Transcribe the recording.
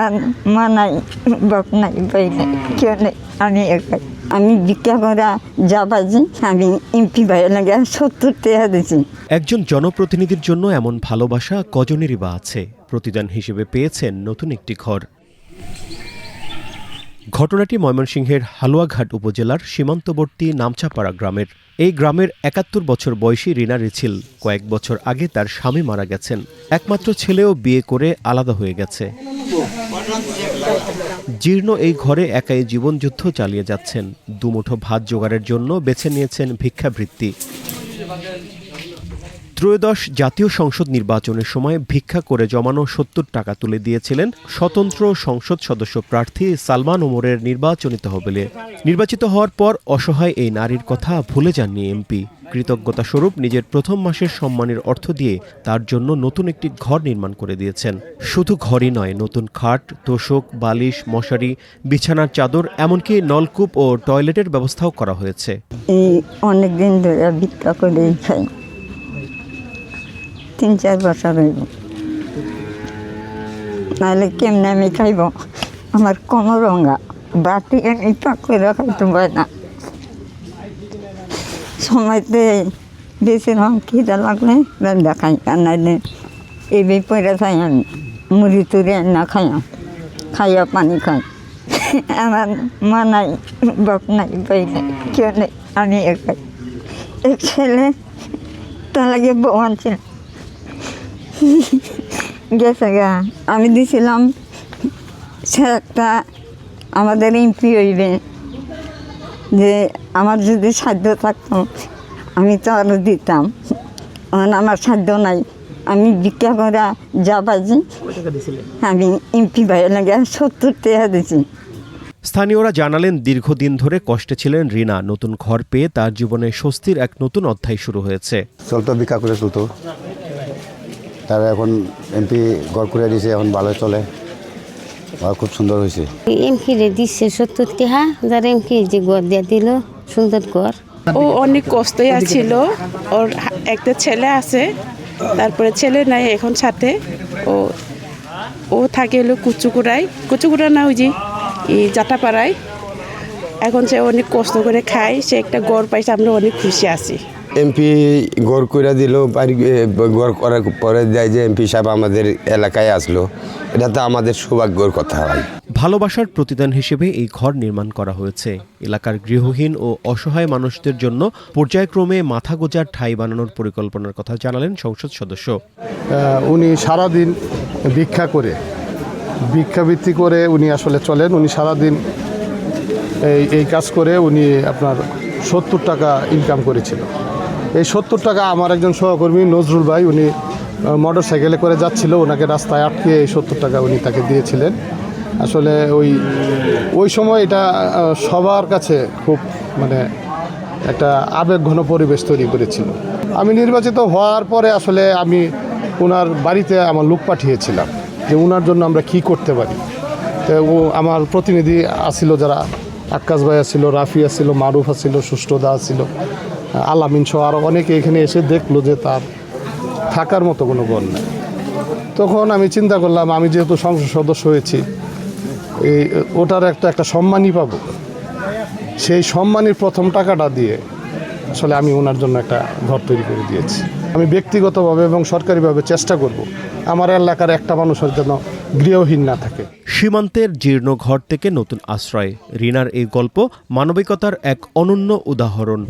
আমার মা নাই, বাপ নাই, ভাই নাই, কেউ নেই, আমি একাই। আমি ভিক্ষা করা যা পাইছি আমি এমপি ভাইয়ের লাগে 70 টাকা দিয়েছি। একজন জনপ্রতিনিধির জন্য এমন ভালোবাসা কজনেরই বা আছে। প্রতিদান হিসেবে পেয়েছেন নতুন একটি ঘর। ঘটনাটি ময়মনসিংহের হালুয়াঘাট উপজেলার সীমান্তবর্তী নামচাপাড়া গ্রামের। এই গ্রামের ৭১ বছর বয়সী রিনা রিছিল কয়েক বছর আগে তার স্বামী মারা গেছেন। একমাত্র ছেলেও বিয়ে করে আলাদা হয়ে গেছে। জীর্ণ এই ঘরে একাই জীবনযুদ্ধ চালিয়ে যাচ্ছেন। দুমুঠো ভাত জোগাড়ের জন্য বেছে নিয়েছেন ভিক্ষাবৃত্তি। ত্রয়োদশ জাতীয় সংসদ নির্বাচনের সময় ভিক্ষা করে জমানো ৭০ টাকা তুলে দিয়েছিলেন স্বতন্ত্র সংসদ সদস্য প্রার্থী সালমান ওমরের নির্বাচনী তহবিলে। নির্বাচিত হওয়ার পর অসহায় এই নারীর কথা ভুলে যাননি এমপি। কৃতজ্ঞতা স্বরূপ নিজের প্রথম মাসের সম্মানের অর্থ দিয়ে তার জন্য নতুন একটি ঘর নির্মাণ করে দিয়েছেন। শুধু ঘরই নয়, নতুন খাট, তোশক, বালিশ, মশারি, বিছানার চাদর, এমনকি নলকূপ ও টয়লেটের ব্যবস্থাও করা হয়েছে। এই অনেকদিন ধরে ভিক্ষা করেই খাই, ৩-৪ বছর হইব। নাহলে কেমনে আমি খাইব? আমার কোমর রঙা, বাটি আমি পাক করে খাইতে পারি না। সময়তে বেশি রঙ খিদা লাগলে রান্না খাই, আর নাইলে এই বই পরে খাই। আমি মুড়ি তুড়ি না খাইয়া পানি খাই। আমার মা নাই, বাপ নাই, ভাই নাই, কেউ নেই, আমি একাই। এক ছেলে, তার লাগে বউ আনছিল, গেছে গা। আমি দিছিলাম সে একটা আমাদের এমপি হইবে, যে আমার যদি সাধ্য থাকতো আমি তো আরও দিতাম। আমার সাধ্য নাই, আমি ভিক্ষা করা যা পাইছি আমি এমপি ভাইয়ের লাগে 70 টাকা দিয়েছি। স্থানীয়রা জানালেন, দীর্ঘদিন ধরে কষ্টে ছিলেন রিনা। নতুন ঘর পেয়ে তার জীবনে স্বস্তির এক নতুন অধ্যায় শুরু হয়েছে। চলতো, ভিক্ষা করে চলতো, তারা এখন এমপি ঘর করে দিয়েছে, এখন ভালো চলে, খুব সুন্দর হয়েছে। এমপি রে দিচ্ছে 70 টাকা, যার এমপি যে ঘর দিয়ে দিল, সুন্দর ঘর। ও অনেক কষ্টই আছিল, ওর একটা ছেলে আছে, তারপরে ছেলে নাই এখন সাথে। ও থাকে হলো কুচুকুড়া না, ওই যে জাটাপাড়ায়। এখন সে অনেক কষ্ট করে খায়, সে একটা ঘর পাইছে, আমরা অনেক খুশি আছি। এমপি ঘর করে দিল, বাড়ি ঘর করার পরে যায় যে এমপি সাহেব আমাদের এলাকায় আসলো, এটা তো আমাদের সৌভাগ্যের কথা হয়। ভালোবাসার প্রতিদান হিসেবে এই ঘর নির্মাণ করা হয়েছে। এলাকার গৃহহীন ও অসহায় মানুষদের জন্য পর্যায়ক্রমে মাথা গোজার ঠাঁই বানানোর পরিকল্পনার কথা জানালেন সংসদ সদস্য। উনি সারাদিন ভিক্ষাবৃত্তি করে উনি আসলে চলেন। উনি সারাদিন এই কাজ করে উনি আপনার 70 টাকা ইনকাম করেছিল। এই 70 টাকা আমার একজন সহকর্মী নজরুল ভাই, উনি মোটর সাইকেলে করে যাচ্ছিল, ওনাকে রাস্তায় আটকে এই 70 টাকা উনি তাকে দিয়েছিলেন। আসলে ওই সময় এটা সবার কাছে খুব একটা আবেগঘন পরিবেশ তৈরি করেছিল। আমি নির্বাচিত হওয়ার পরে আসলে আমি ওনার বাড়িতে আমার লোক পাঠিয়েছিলাম যে ওনার জন্য আমরা কি করতে পারি। তো আমার প্রতিনিধি আসছিল, যারা আক্কাস ভাই আসছিল, রাফি আসছিল, মারুফ আসছিল, সুষ্ঠদা আসছিল, আলামিন সহ আরও অনেকে এখানে এসে দেখলো যে তার থাকার মতো কোনো ঘর নেই। তখন আমি চিন্তা করলাম, আমি যেহেতু সংসদ সদস্য হয়েছি, ওটার একটা সম্মানই পাবো। সেই সম্মানের প্রথম টাকাটা দিয়ে আসলে আমি ওনার জন্য একটা ঘর তৈরি করে দিয়েছি। আমি ব্যক্তিগতভাবে এবং সরকারিভাবে চেষ্টা করব আমার এলাকার একটা মানুষের জন্য গৃহহীন না থাকে। সীমান্তের জীর্ণ ঘর থেকে নতুন আশ্রয়। রিনার এই গল্প মানবিকতার এক অনন্য উদাহরণ।